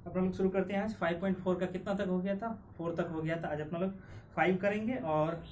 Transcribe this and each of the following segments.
अपना लोग शुरू करते हैं। आज 5.4 का कितना तक हो गया था, 4 तक हो गया था। आज अपना लोग 5 करेंगे और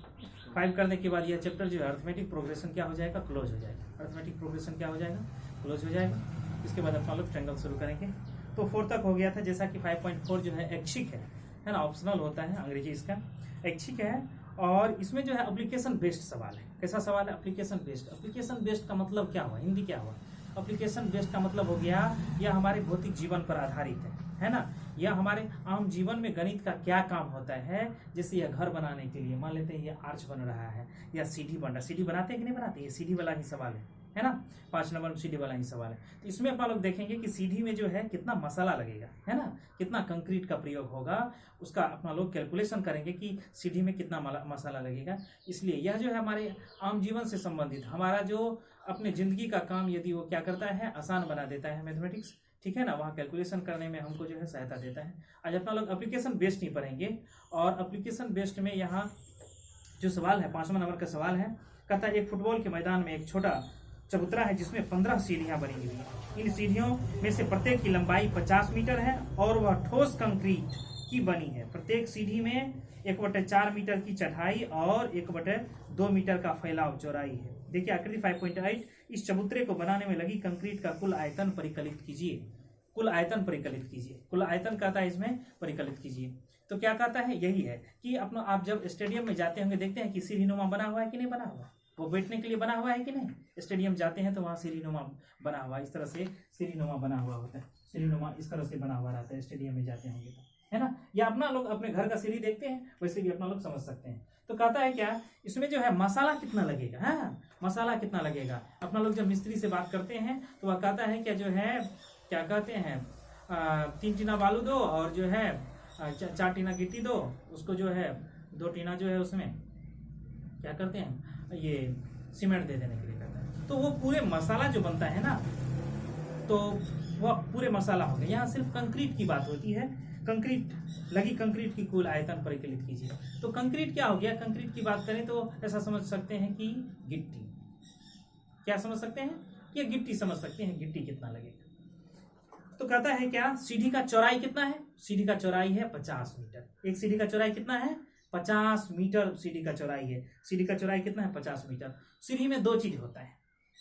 5 करने के बाद यह चैप्टर जो है अर्थमेटिक प्रोग्रेशन क्या हो जाएगा, क्लोज हो जाएगा। अर्थमेटिक प्रोग्रेशन क्या हो जाएगा, क्लोज हो जाएगा। इसके बाद अपना लोग ट्रायंगल शुरू करेंगे। तो 4 तक हो गया था, जैसा कि 5.4 जो है ऐच्छिक है ना, ऑप्शनल होता है अंग्रेजी इसका, ऐच्छिक है। और इसमें जो है एप्लीकेशन बेस्ड सवाल है। कैसा सवाल है, एप्लीकेशन बेस्ड। एप्लीकेशन बेस्ड का मतलब क्या हुआ, हिंदी क्या हुआ, एप्लीकेशन बेस्ड का मतलब हो गया यह हमारे भौतिक जीवन पर आधारित है ना। यह हमारे आम जीवन में गणित का क्या काम होता है। जैसे यह घर बनाने के लिए मान लेते हैं ये आर्च बन रहा है या सीढ़ी बन रहा है, सीढ़ी बनाते हैं कि नहीं बनाते, ये सीढ़ी वाला ही सवाल है ना। 5 नंबर में सीढ़ी वाला ही सवाल है। तो इसमें अपना लोग देखेंगे कि सीढ़ी में जो है कितना मसाला लगेगा, है ना, कितना कंक्रीट का प्रयोग होगा, उसका अपना लोग कैलकुलेशन करेंगे कि सीढ़ी में कितना मसाला लगेगा। इसलिए यह जो है हमारे आम जीवन से संबंधित हमारा जो अपने जिंदगी का काम यदि वो क्या करता है, आसान बना देता है मैथमेटिक्स, ठीक है ना, वहाँ कैलकुलेशन करने में हमको जो है सहायता देता है। आज अपना लोग एप्लीकेशन बेस्ड नहीं पढ़ेंगे। और एप्लीकेशन बेस्ड में यहाँ जो सवाल है 5वां नंबर का सवाल है, कहता है एक फुटबॉल के मैदान में एक छोटा चबूतरा है जिसमें 15 सीढ़ियां बनी हुई हैं। इन सीढ़ियों में से प्रत्येक की लंबाई 50 मीटर है और वह ठोस कंक्रीट की बनी है। प्रत्येक सीढ़ी में 1/4 मीटर की चौड़ाई और 1/2 मीटर का फैलाव चौड़ाई है। देखिए आकृति 5.8, इस चबूतरे को बनाने में लगी कंक्रीट का कुल आयतन परिकलित कीजिए। कुल आयतन परिकलित कीजिए, कुल आयतन कहता है इसमें परिकलित कीजिए। तो क्या कहता है, यही है कि अपना आप जब स्टेडियम में जाते होंगे देखते हैं कि सीढ़ीनुमा बना हुआ है कि नहीं बना हुआ, वो बैठने के लिए बना हुआ है कि नहीं। स्टेडियम जाते हैं तो वहाँ सीढ़ीनुमा बना हुआ, इस तरह से सीढ़ीनुमा बना हुआ होता है, सीढ़ीनुमा इस तरह से बना हुआ रहता है स्टेडियम में जाते होंगे तो, है ना। या अपना लोग अपने घर का सीढ़ी देखते हैं वैसे भी अपना लोग समझ सकते हैं। तो कहता है क्या, इसमें जो है मसाला कितना लगेगा, है मसाला कितना लगेगा। अपना लोग जब मिस्त्री से बात करते हैं तो वह कहता है क्या, जो है क्या कहते हैं 3 टीना बालू दो और जो है 4 टीना गिट्टी दो, उसको जो है 2 टीना जो है उसमें क्या करते हैं ये सीमेंट दे देने के लिए कहता है। तो वो पूरे मसाला जो बनता है ना, तो वह पूरे मसाला हो गया। यहाँ सिर्फ कंक्रीट की बात होती है, कंक्रीट लगी कंक्रीट की कुल आयतन परिकलित कीजिए। तो कंक्रीट क्या हो गया, कंक्रीट की बात करें तो ऐसा समझ सकते हैं कि गिट्टी, क्या समझ सकते हैं, ये गिट्टी समझ सकते हैं, गिट्टी कितना लगेगा। तो कहता है क्या, सीढ़ी का चौड़ाई कितना है, सीढ़ी का चौड़ाई है 50 मीटर। एक सीढ़ी का चौड़ाई कितना है, 50 मीटर सीढ़ी का चौड़ाई है। सीढ़ी का चौड़ाई कितना है, 50 मीटर। सीढ़ी में 2 चीज होता है,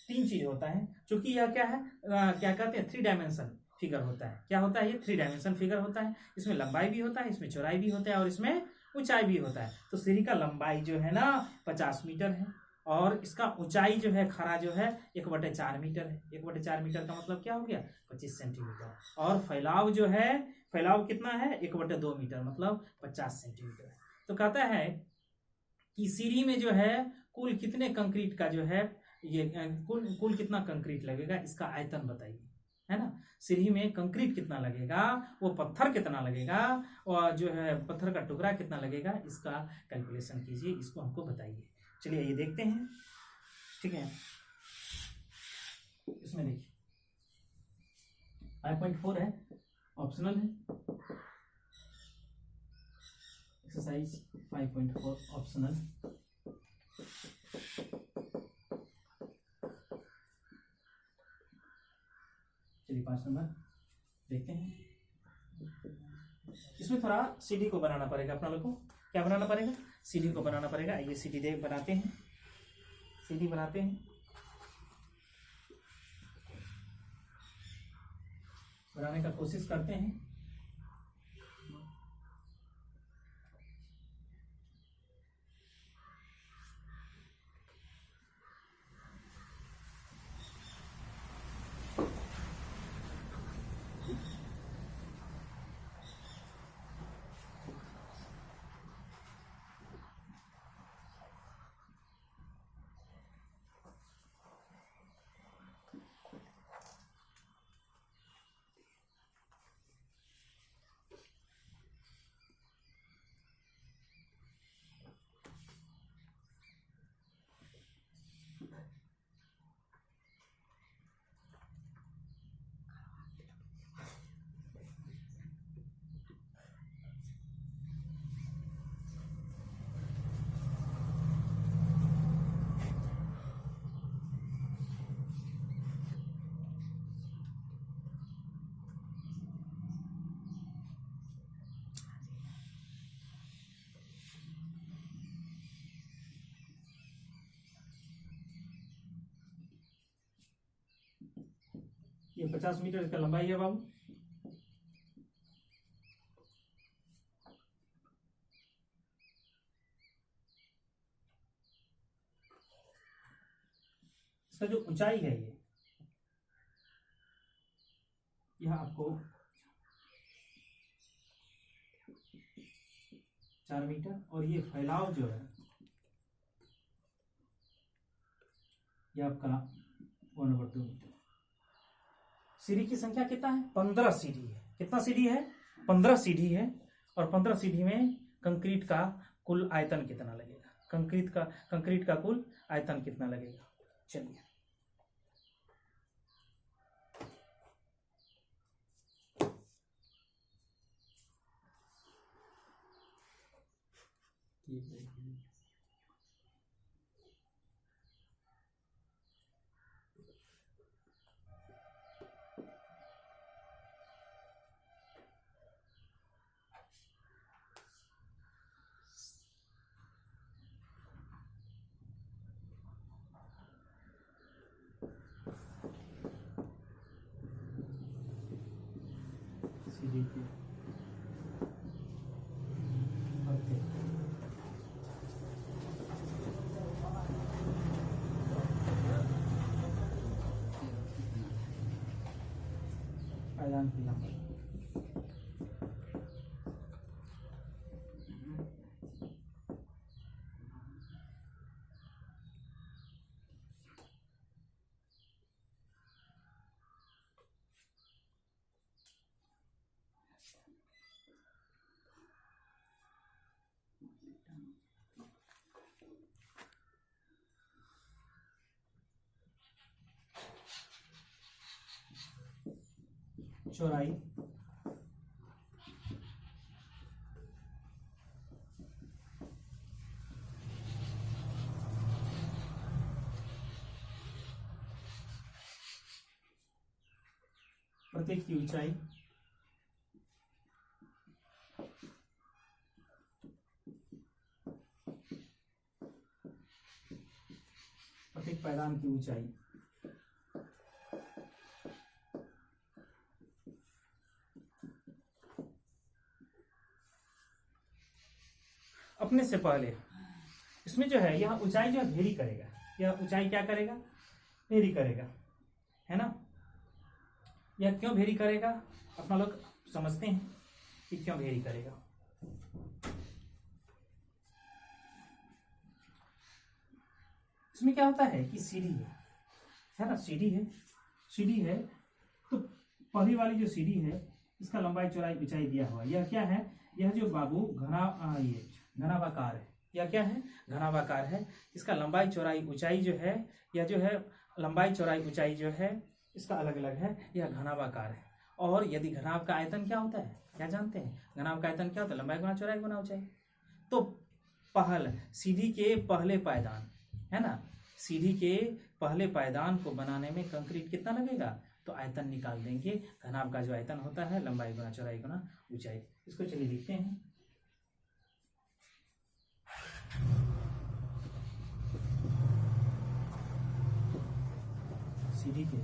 3 चीज होता है, क्योंकि यह क्या है क्या कहते हैं 3 डायमेंशन फिगर होता है। क्या होता है ये 3 डायमेंशन फिगर होता है। इसमें लंबाई भी होता है, इसमें चौड़ाई भी होता है और इसमें ऊंचाई भी होता है। तो सीढ़ी का लंबाई जो है ना 50 मीटर है और इसका ऊंचाई जो है खड़ा जो है 1/4 मीटर है। 1/4 मीटर का मतलब क्या हो गया, 25 सेंटीमीटर। और फैलाव जो है, फैलाव कितना है 1/2 मीटर मतलब 50 सेंटीमीटर है। तो कहता है कि सीढ़ी में जो है कुल कितने कंक्रीट का जो है ये कुल कितना कंक्रीट लगेगा, इसका आयतन बताइए, है ना। सीढ़ी में कंक्रीट कितना लगेगा, वो पत्थर कितना लगेगा और जो है पत्थर का टुकड़ा कितना लगेगा, इसका कैलकुलेशन कीजिए, इसको हमको बताइए। चलिए ये देखते हैं, ठीक है। इसमें देखिए 5.4 है, ऑप्शनल है। Exercise 5.4 optional. चलिए 5 नंबर देखते हैं। इसमें थोड़ा सीढ़ी को बनाना पड़ेगा अपना लोग को। क्या बनाना पड़ेगा, सीढ़ी को बनाना पड़ेगा। ये सीढ़ी देख बनाते हैं, सीढ़ी बनाते हैं, बनाने का कोशिश करते हैं। ये 50 मीटर इसका लंबाई है बाबू। इसका जो ऊंचाई है यह आपको 4 मीटर, और ये फैलाव जो है ये आपका 1/2 मीटर। सीढ़ी की संख्या कितना है? 15 सीढ़ी है। कितना सीढ़ी है? 15 सीढ़ी है। और 15 सीढ़ी में कंक्रीट का कुल आयतन कितना लगेगा? कंक्रीट का कुल आयतन कितना लगेगा? चलिए सीढ़ी की पायदान की लंबाई चौड़ाई प्रत्येक की ऊंचाई प्रत्येक पायदान की ऊंचाई अपने से पहले इसमें जो है यह ऊंचाई जो वेरी करेगा। यह ऊंचाई क्या करेगा? वेरी करेगा, है ना। यह क्यों वेरी करेगा अपना लोग समझते हैं कि क्यों वेरी करेगा। इसमें क्या होता है कि सीढ़ी है ना, सीढ़ी है तो पहली वाली जो सीढ़ी है इसका लंबाई चौड़ाई ऊंचाई दिया हुआ। यह क्या है? यह जो बाबू ये घनाभाकार है। यह क्या है? घनाभाकार है। इसका लंबाई चौड़ाई ऊंचाई जो है, यह जो है लंबाई चौड़ाई ऊंचाई जो है इसका अलग अलग है। यह घनाभाकार है। और यदि घनाभ का आयतन क्या होता है, क्या जानते हैं? घनाभ का आयतन क्या होता है? लंबाई गुना चौड़ाई गुना ऊंचाई। तो सीढ़ी के पहले पायदान, है ना, सीढ़ी के पहले पायदान को बनाने में कंक्रीट कितना लगेगा? तो आयतन निकाल देंगे। घनाभ का जो आयतन होता है लंबाई गुना चौड़ाई गुना ऊंचाई। इसको चलिए देखते हैं। सीढ़ी के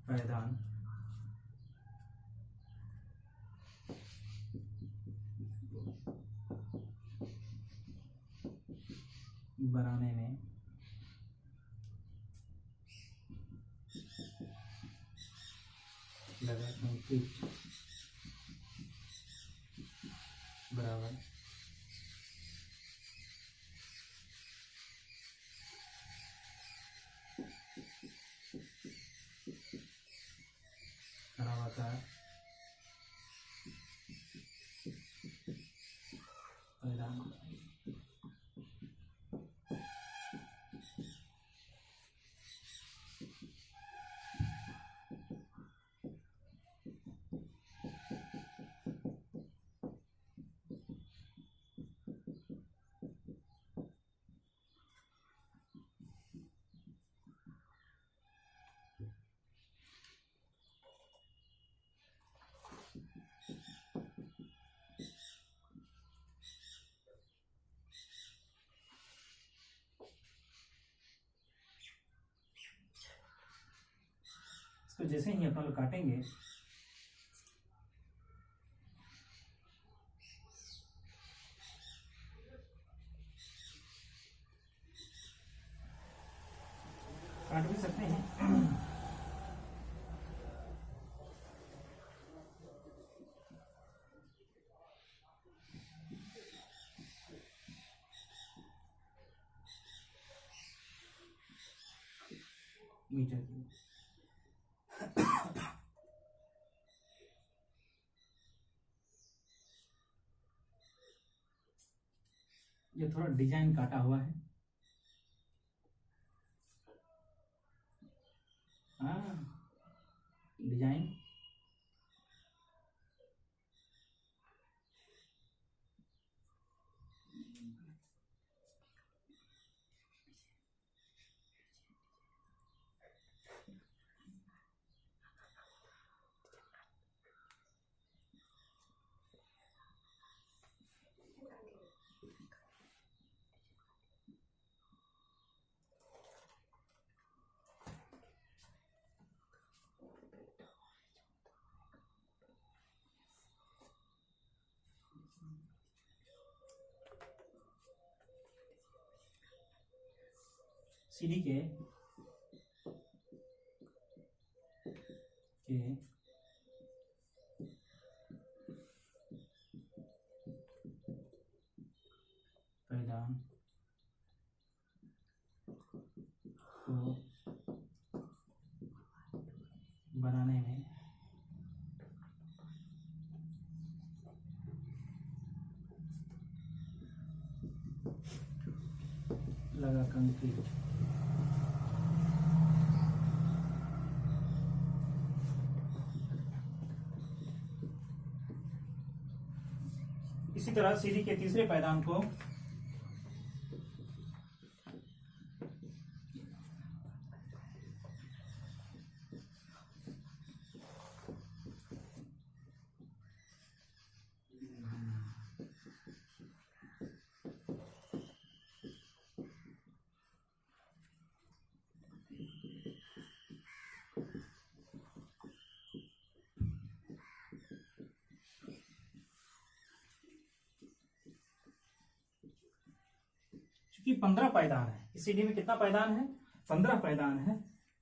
पायदान बनाने में लगा कंक्रीट बराबर घनाभाकार पायदान इसको जैसे ही अपन लोग काटेंगे, काट भी सकते हैं। मीटर की ये थोड़ा डिजाइन काटा हुआ है। हाँ, डिजाइन सीढ़ी के पैदान को बनाने में लगा कंक्रीट। इसी तरह सीढ़ी के तीसरे पायदान को कि 15 पायदान है। इस सीढ़ी में कितना पायदान है? 15 पायदान है।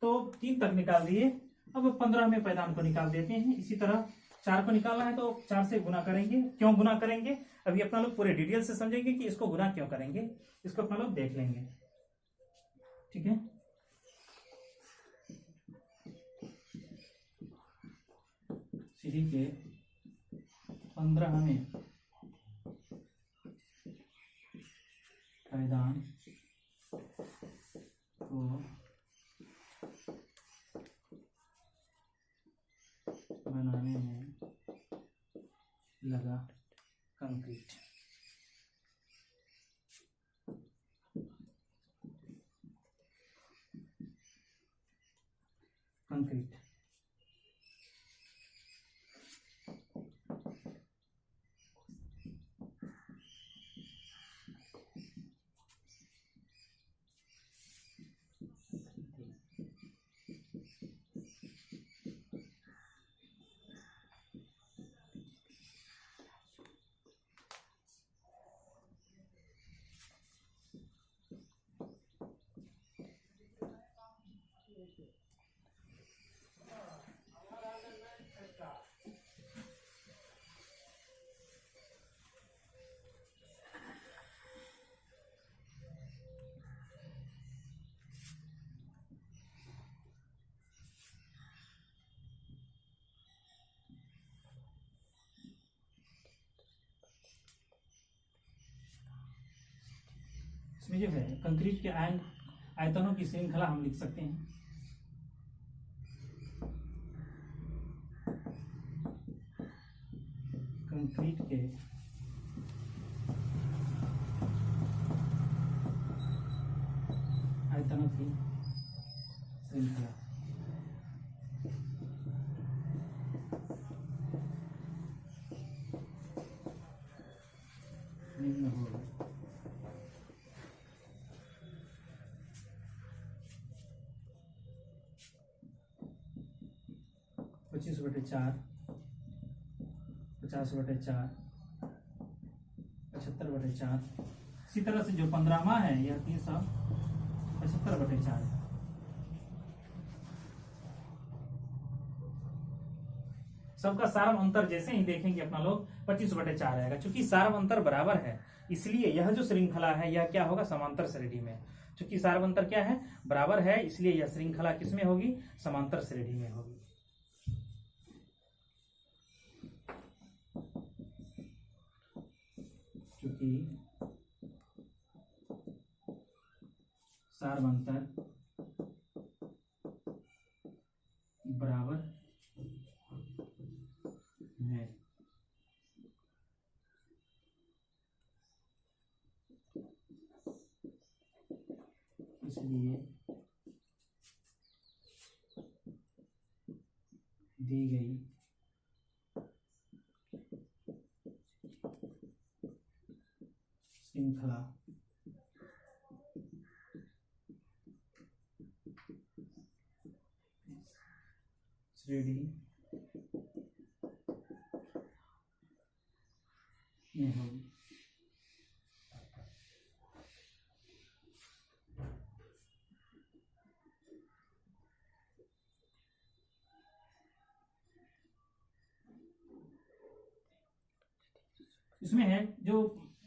तो 3 तक निकाल दिए, अब 15वें पायदान को निकाल देते हैं। इसी तरह 4 को निकालना है तो 4 से गुना करेंगे। क्यों गुना करेंगे अभी अपना लोग पूरे डिटेल से समझेंगे कि इसको गुना क्यों करेंगे, इसको अपना लोग देख लेंगे। ठीक है, सीढ़ी के 15वें पायदान को बनाने में लगा कंक्रीट। कंक्रीट इसमें जो है कंक्रीट के आयतनों की श्रृंखला हम लिख सकते हैं। कंक्रीट के आयतनों की श्रृंखला। निम्न होगा 25/4, 50/4, 75/4। इसी तरह से जो 15वां है यह 375/4 है। सबका सारम अंतर जैसे ही देखेंगे अपना लोग 25/4 आएगा। चूंकि सारम अंतर बराबर है इसलिए यह जो श्रृंखला है यह क्या होगा, समांतर श्रेणी में। चूंकि सारम अंतर क्या है, बराबर है, इसलिए यह श्रृंखला किसमें होगी, समांतर श्रेणी में होगी। चूंकि सारम अंतर बराबर है इसलिए दी गई श्रृंखला श्रेणी में होगी। इसमें है जो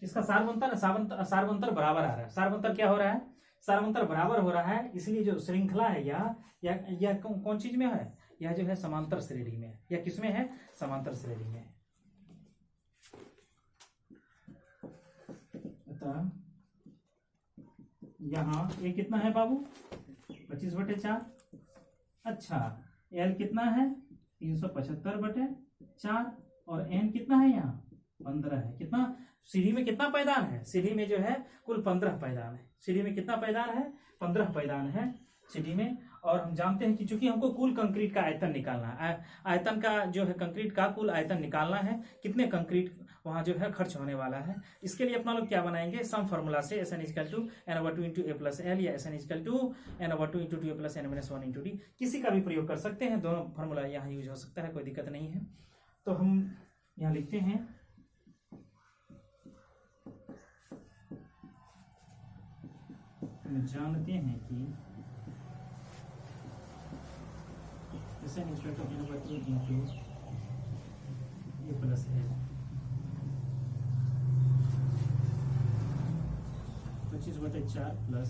इसका सारवंतर सारवंतर बराबर आ रहा है। सारवंतर क्या हो रहा है, सारवंतर बराबर हो रहा है, इसलिए जो श्रृंखला है यह कौन चीज में है, यह जो है समांतर श्रेणी में है। यह किसमें है, समांतर श्रेणी में है। अतः यहाँ ये कितना है बाबू, 25/4। अच्छा, एल कितना है, 375/4 और एन कितना है, यहाँ 15 है। कितना सीढ़ी में कितना पायदान है, सीढ़ी में जो है कुल 15 पायदान है। सीढ़ी में कितना पायदान है, 15 पायदान है सीढ़ी में। और हम जानते हैं कि चूंकि हमको कुल कंक्रीट का आयतन निकालना है, आयतन का जो है कंक्रीट का कुल आयतन निकालना है, कितने कंक्रीट वहां जो है खर्च होने वाला है। इसके लिए अपना लोग क्या बनाएंगे, सम फार्मूला से SN = n/2 × a + l या SN = n/2 × 2a + n - 1 × d, किसी का भी प्रयोग कर सकते हैं। दोनों फार्मूला यहाँ यूज हो सकता है, कोई दिक्कत नहीं है। तो हम यहाँ लिखते हैं हम जानते हैं कि SN = n/2 × a + l 25/4 plus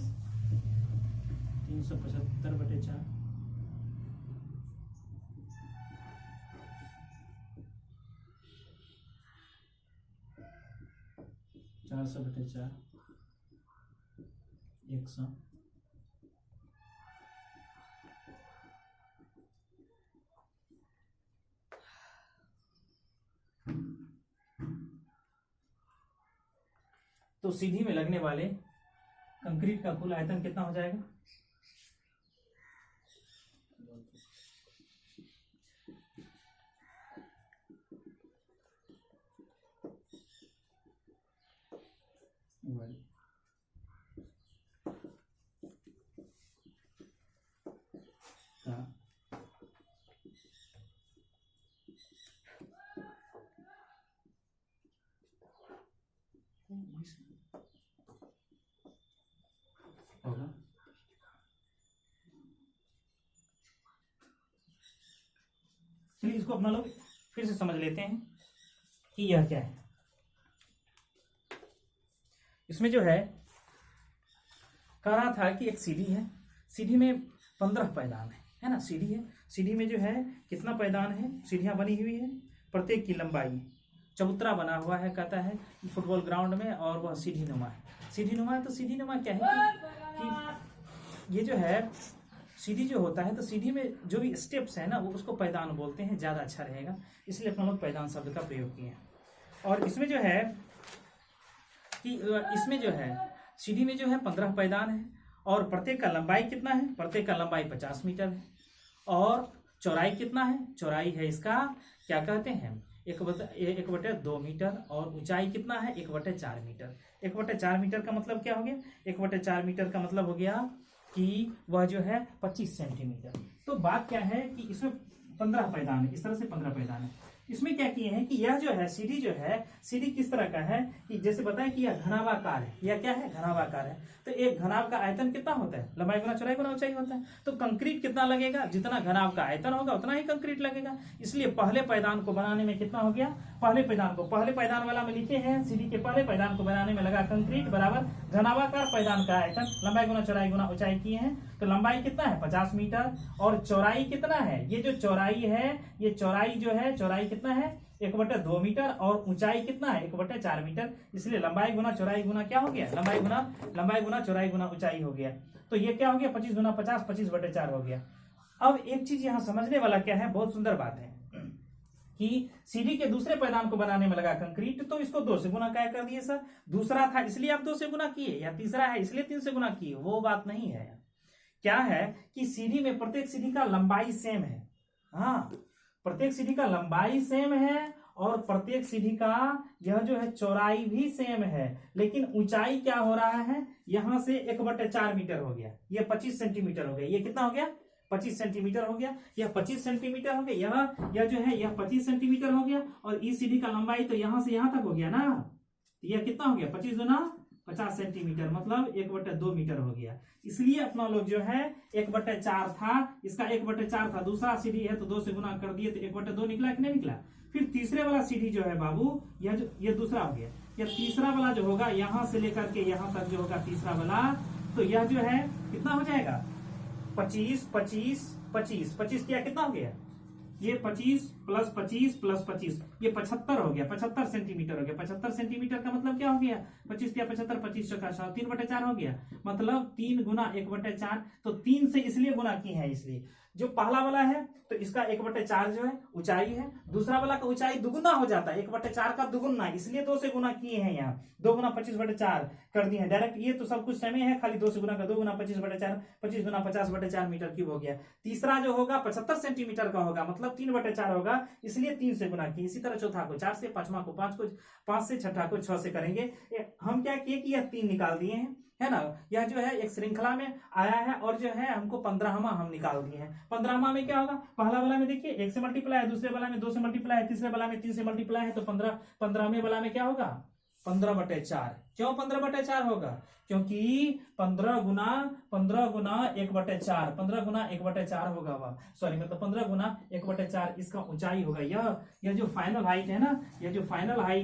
375/4 400/4 100 तो सीढ़ी में लगने वाले कंक्रीट का कुल आयतन कितना हो जाएगा, होगा चलिए इसको अपना लोग फिर से समझ लेते हैं कि यह क्या है। इसमें जो है कह रहा था कि एक सीढ़ी है, सीढ़ी में 15 पायदान है ना, सीढ़ी है, सीढ़ी में जो है कितना पायदान है, सीढ़ियां बनी हुई है, प्रत्येक की लंबाई चबूतरा बना हुआ है, कहता है फुटबॉल ग्राउंड में, और वह सीढ़ी नुमा है। सीढ़ी नुमा है तो सीढ़ी नुमा क्या है कि ये जो है सीढ़ी जो होता है तो सीढ़ी में जो भी स्टेप्स है ना वो उसको पायदान बोलते हैं, ज्यादा अच्छा रहेगा, इसलिए अपना लोग पायदान शब्द का प्रयोग किए हैं। और इसमें जो है कि इसमें जो है सीढ़ी में जो है 15 पायदान है और प्रत्येक का लंबाई कितना है, प्रत्येक का लंबाई 50 मीटर है और चौड़ाई कितना है, चौड़ाई है इसका क्या कहते हैं 1/2 मीटर और ऊंचाई कितना है 1/4 मीटर। 1/4 मीटर का मतलब क्या हो गया, 1/4 मीटर का मतलब हो गया कि वह जो है 25 सेंटीमीटर। तो बात क्या है कि इसमें 15 पैदान है, इस तरह से 15 पैदान है। इसमें क्या किए हैं कि यह जो है सीढ़ी जो है, सीढ़ी किस तरह का है कि जैसे बताएं कि यह घनावाकार है, यह क्या है, घनावाकार है। तो एक घनाव का आयतन कितना होता है, लंबाई गुना चौड़ाई गुना ऊंचाई होता है। तो कंक्रीट कितना लगेगा, जितना घनाव का आयतन होगा उतना ही कंक्रीट लगेगा। इसलिए पहले पैदान को बनाने में कितना हो गया, पहले पैदान वाला में लिखे हैं, सीढ़ी के पहले पैदान को बनाने में लगा कंक्रीट बराबर घनावाकार पैदान का आयतन, लंबाई गुना चौड़ाई गुना ऊंचाई किए हैं। तो लंबाई कितना है 50 मीटर और चौड़ाई कितना है, ये जो चौड़ाई है, ये चौड़ाई जो है, चौड़ाई कितना है 1/2 मीटर और ऊंचाई कितना है 1/4 मीटर। इसलिए लंबाई गुना चौड़ाई गुना क्या हो गया, लंबाई गुना चौड़ाई गुना ऊंचाई हो गया। तो ये क्या हो गया 25 गुना 50, 25/4 हो गया। अब एक चीज यहाँ समझने वाला क्या है, बहुत सुंदर बात है कि सीढ़ी के दूसरे पैदान को बनाने में लगा कंक्रीट, तो इसको 2 से गुना क्या कर दिए सर, दूसरा था इसलिए आप 2 से गुना किए, या तीसरा है इसलिए 3 से गुना किए, वो बात नहीं है। क्या है कि सीढ़ी में प्रत्येक सीढ़ी का लंबाई सेम है, हाँ प्रत्येक सीढ़ी का लंबाई सेम है और प्रत्येक सीढ़ी का यह जो है चौड़ाई भी सेम है, लेकिन ऊंचाई क्या हो रहा है, यहां से 1/4 मीटर हो गया, ये 25 सेंटीमीटर हो गया, ये कितना हो गया 25 सेंटीमीटर हो गया, यह 25 सेंटीमीटर हो गया, यह जो है यह 25 सेंटीमीटर हो गया और इस सीढ़ी का लंबाई तो यहां से यहां तक हो गया ना, यह कितना हो गया 25 गुना 50 सेंटीमीटर, मतलब 1/2 मीटर हो गया। इसलिए अपना लोग जो है 1/4 था, इसका 1/4 था, दूसरा सीढ़ी है तो 2 से गुना कर दिए तो 1/2 निकला कि नहीं निकला। फिर तीसरे वाला सीढ़ी जो है बाबू, यह जो ये दूसरा हो गया, यह तीसरा वाला जो होगा यहां से लेकर के यहां तक जो होगा तीसरा वाला, तो यह जो है कितना हो जाएगा 25 25 25 25 क्या कितना हो गया, ये 25 प्लस 25 प्लस 25 ये 75 हो गया, 75 सेंटीमीटर हो गया। 75 सेंटीमीटर का मतलब क्या हो गया 25 क्या 75 25 का 3/4 हो गया, मतलब 3 गुना 1/4। तो 3 से इसलिए गुना की है, इसलिए जो पहला वाला है तो इसका 1/4 जो है ऊंचाई है, दूसरा वाला का ऊंचाई दुगुना हो जाता है, 1/4 का दुगुना, इसलिए 2 से गुना किए हैं, यहाँ 2 गुना 25/4 कर दिए हैं डायरेक्ट। ये तो सब कुछ समय है, खाली 2 से गुना का 2 गुना 25/4, 25 गुना 50/4 मीटर क्यूब हो गया। तीसरा जो होगा 75 सेंटीमीटर का होगा, मतलब 3/4 होगा, इसलिए 3 से गुना किए। इसी तरह चौथा को 4 से, पांचवा को 5 को 5 से, छठा को 6 से करेंगे। हम क्या किए कि यह 3 निकाल दिए हैं, है ना, यह जो है एक श्रृंखला में आया है और जो है हमको 15वां हम निकाल दिए हैं। 15वां में क्या होगा, पहला वाला में देखिए 1 से मल्टीप्लाई है, दूसरे वाला में 2 से मल्टीप्लाई है, तीसरे वाला में 3 से मल्टीप्लाई है, तो 15वें वाला में क्या होगा 15/4। क्यों 15/4 होगा, क्योंकि 15 गुना 1/4, 15 गुना 1/4 होगा वह, सॉरी मतलब 15 गुना 1/4 इसका ऊंचाई होगा। यह जो फाइनल हाइट है ना, यह जो फाइनल हाइट